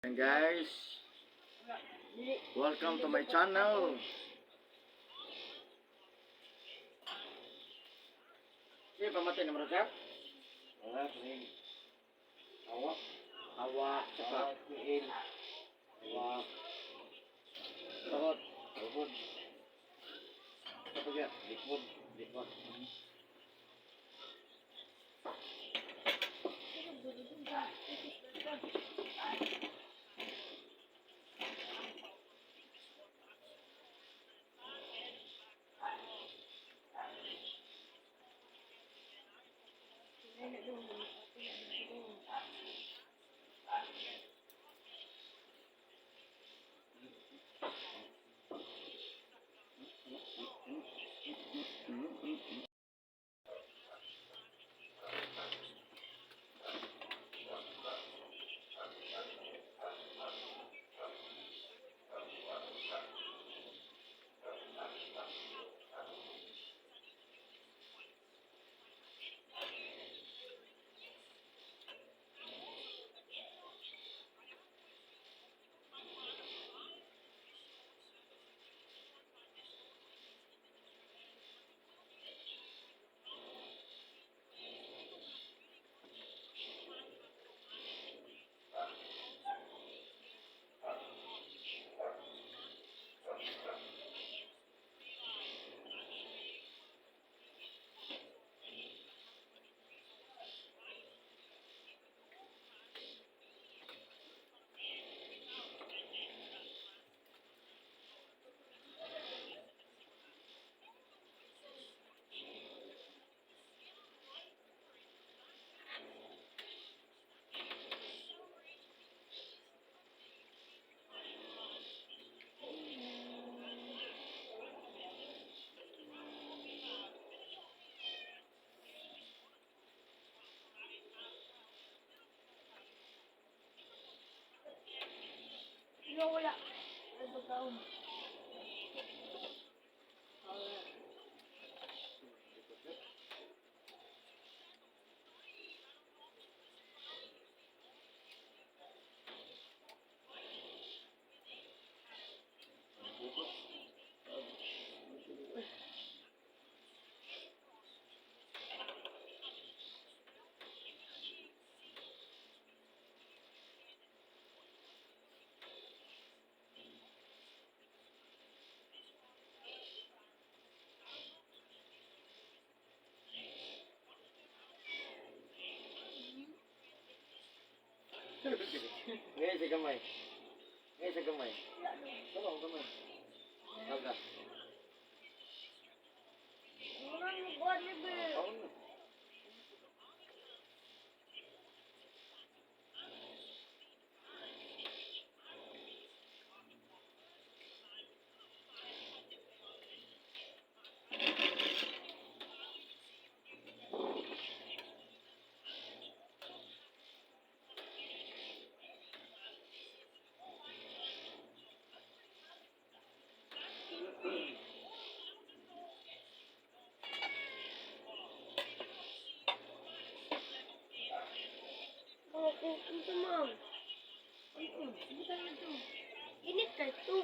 And guys, welcome to my channel. Sige, pamatay naman siya. Wala, sige. Awak. Awak. Saka. Awak. Takot. Likod. Takot ya. Likod. Likod. Wala. Ano taon? Ngayon sa gamay. Ngayon sa gamay. Ano ang gamay? Aga. Wala mo buwan ni Be. Ano? Ito ma'am. Bukan ito. Init ka ito.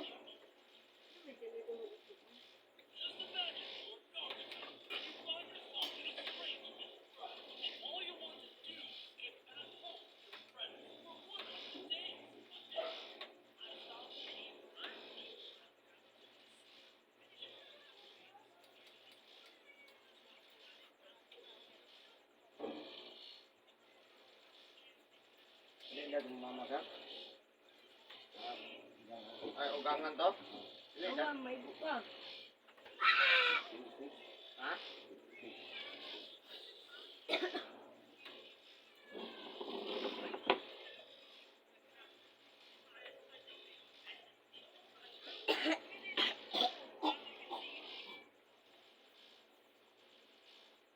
Hindi na gumamasak. Ay, ugangan to? Hindi Oo, na. ma'am, may buka. Ha?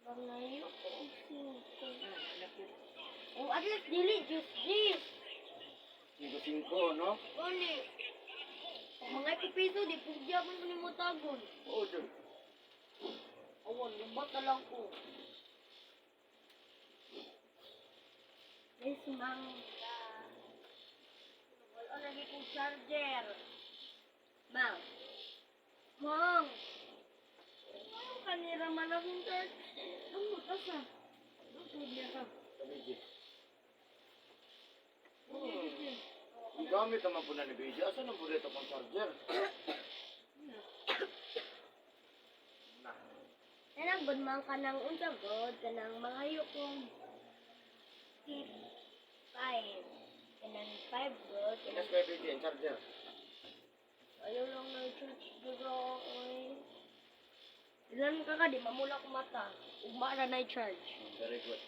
Bangayo ko ang singko. Oh, at least dili, just this. 5-5, no? Kani, pag mga ipipiso, di pugyaman ko ni mo tagon. Oo, dyan. Awan, lubat na lang ko. Yes, ma'am. charger. Mang. Mang. Ano kanira malaking charger? Ano asa? Ano niya ka? Kamiji. Gamit naman po na ni BJ. Asan ang po dito kong charger? Kanang good man kanang unsa god kanang mangayo kong tip 5. Kanang 5 god. Inas kay BJ ang charger. Ayaw lang na church duro oy. Ilan ka di mamula ko mata. Ugma na na charge. Very good.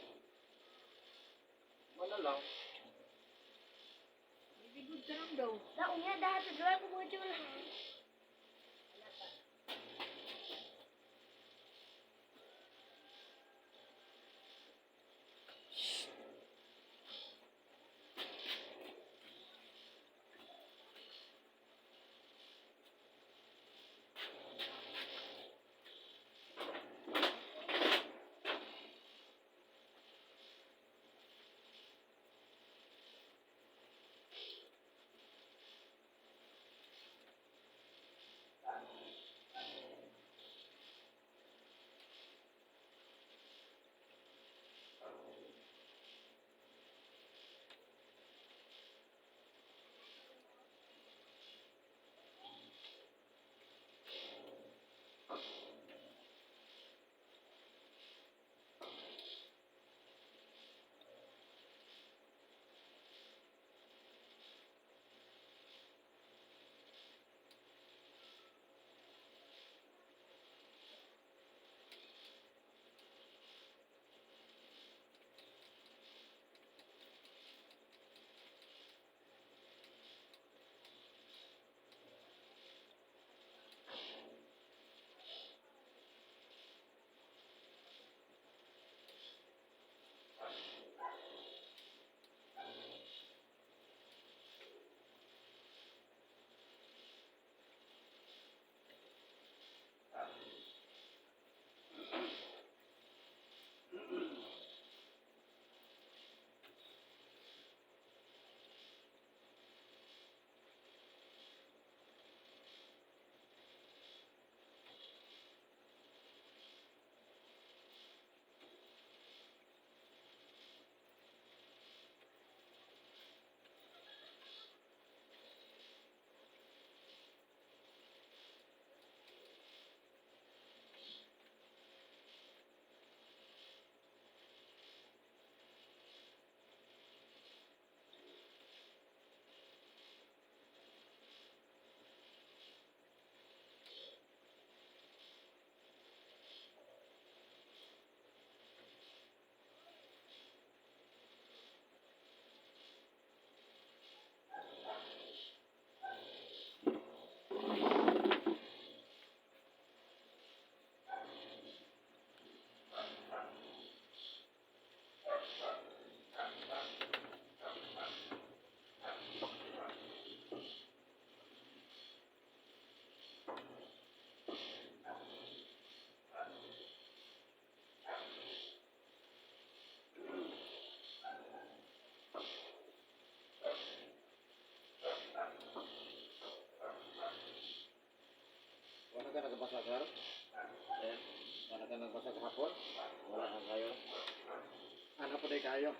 Wala lang. Bibigod ka lang daw. Daong niya dahil sa drawing ko mga chula. Wala ka nagbasa sir? Eh, wala ka nagbasa kahapon? Wala kang kayo. Ano po day kayo?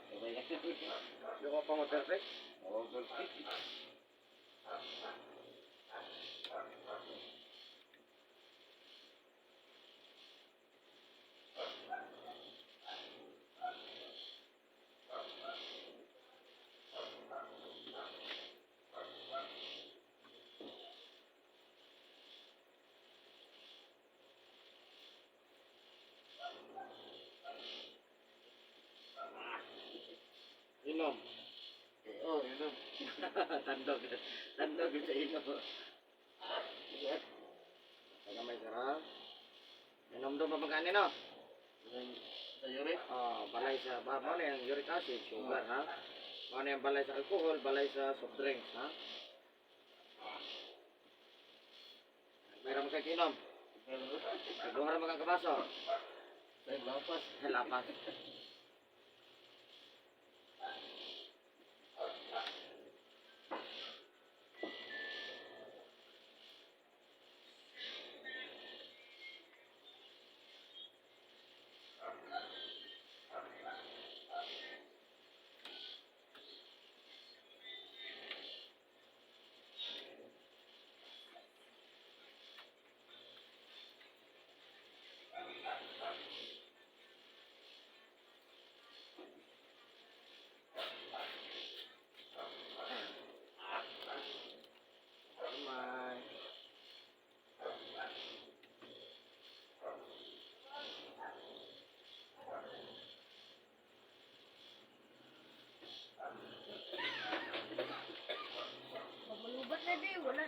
Yung ko pa mag-perfect? Oo, perfect. Inom. Oh, inom. Tandog. Tandog sa inom. Sige. Taga may sarap. Inom doon pa magkano no? Sa uric? Balay sa, mo na yung uric acid, sugar ha? Mo na yung balay sa alcohol, balay sa soft drinks ha? Mayroon mo kayo inom? Duha mo kang kabaso? Sa lapas. Sa lapas.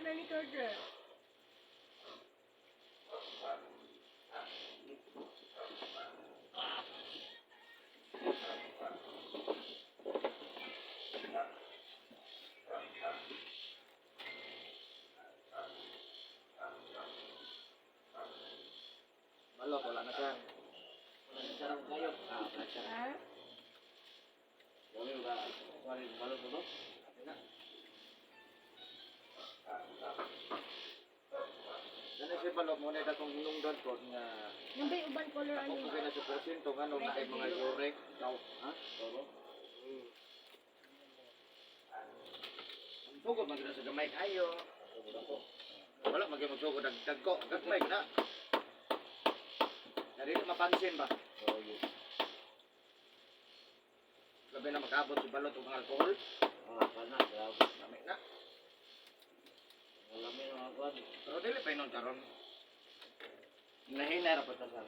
na ni Carter. Balot, wala na sir. Wala na sir ang kayo. Wala sir. Ha? Boleh udah, balot dulu. Ada. Dan si balot mo na datong hinungdan ko nga Nambay uban color ako ano. ko kinasuporsin to nga nung naay mga yurek. Daw, ha? Toro. Sugod man gina sa gamay kayo. Wala man gyud magsugod ang dagko, gagmay na. Dari mapansin ba? Oh, yes. Labi na makabot si balot og alcohol. Kana, grabe. Lamig na. Lamig na ako. Pero dili pa inon karon. Nahina ra pa ta sa.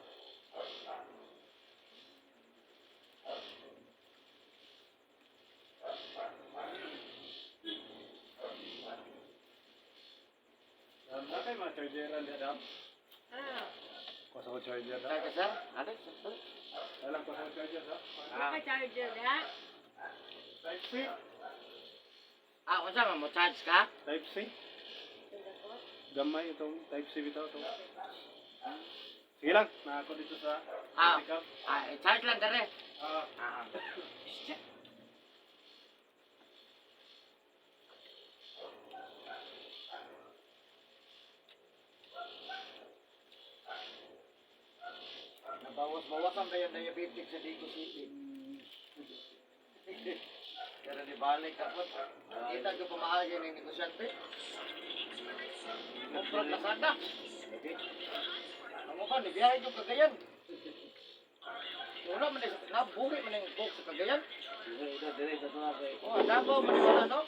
Bakit mga chargeran di Adam? Ah. Kusa ko charger da. Kaya sir, ada sir. Alam ko sa charger da. Naka-charger ha? Type C. Unsa mo charge ka? Type C. Tunda ko. Gamay itong Type C bitaw to. Sige lang, na ako dito sa Ah. pickup. Charge lang dere. Ah, Nabawas-bawasan ba yung diabetic sa Dico City? Pero di balik ako. Kita ko pamahagi ng negosyante. Muprat na sana. Ang ba, nibiyahe yung Cagayan. Wala man nabuhi man yung coke sa Cagayan. Oh, Davao man wala no?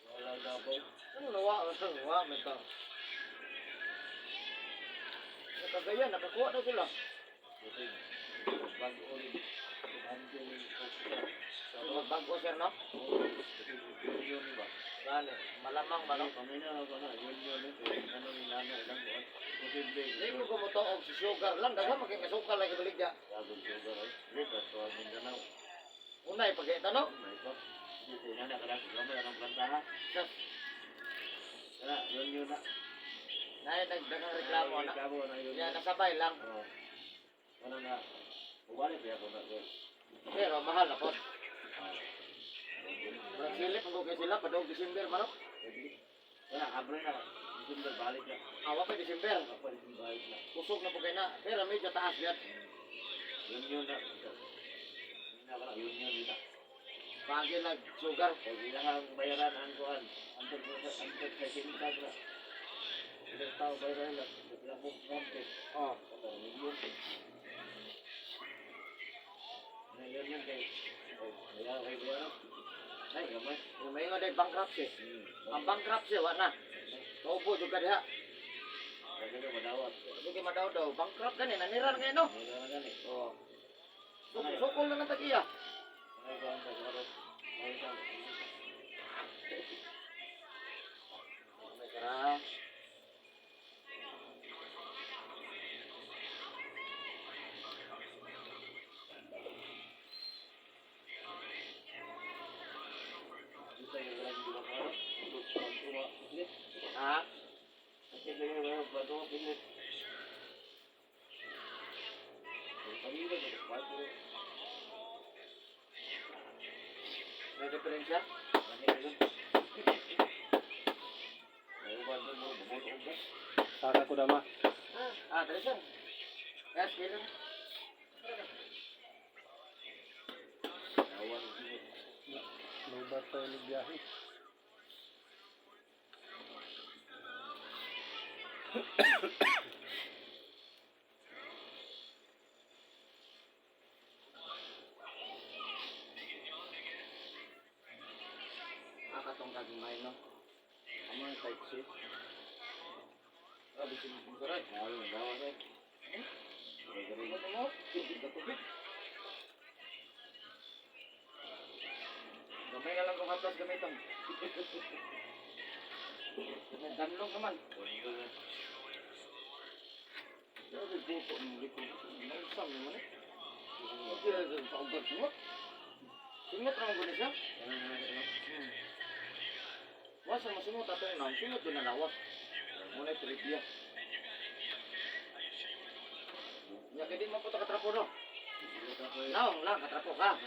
Wala Davao. Ano nawa? Nawa man ta. Sa Cagayan, nakakuha na sila. Bago sir, no? Gani, malamang ba, no? Hindi ko kumutoog si sugar lang. Daga maging kasukal lang kabaligya. Unay, pag-ita, no? Sas. Nay, nagdagang reklamo na. Yan, nasabay lang. Pero mahal ako. Parang silip ang kay sila padong December man. Awa pa December. Kusog na po kay na. Pero medyo taas yan. Pagi nag sugar. Oh. Ay, may nga day bankruptcy. Ang bankruptcy wala na. Kaupo juga diha. Sige madaw daw. Bankrupt gani naniran ngayon no. Oh. Sukol na ng tagiya. May kara. Ha? May diferensya? saka ko dama. Dali sir. Yes, kailan? Lubat tayo ng biyahe. Katong kagimay no. Amo ang type C. Bisin mo saray. Dawa rin. Mo? Gatubig. May na lang kong haplas gamitan. Danlong naman. Grabe po ang likod. Nagsam naman eh. Okay na sa ugat mo. Singot naman ko na siya. Wasa masingot atong nam. Singot din na lawas. Muna trivia. Ya, kaya di mo po ito katrapo no? Naong lang, katrapo ka.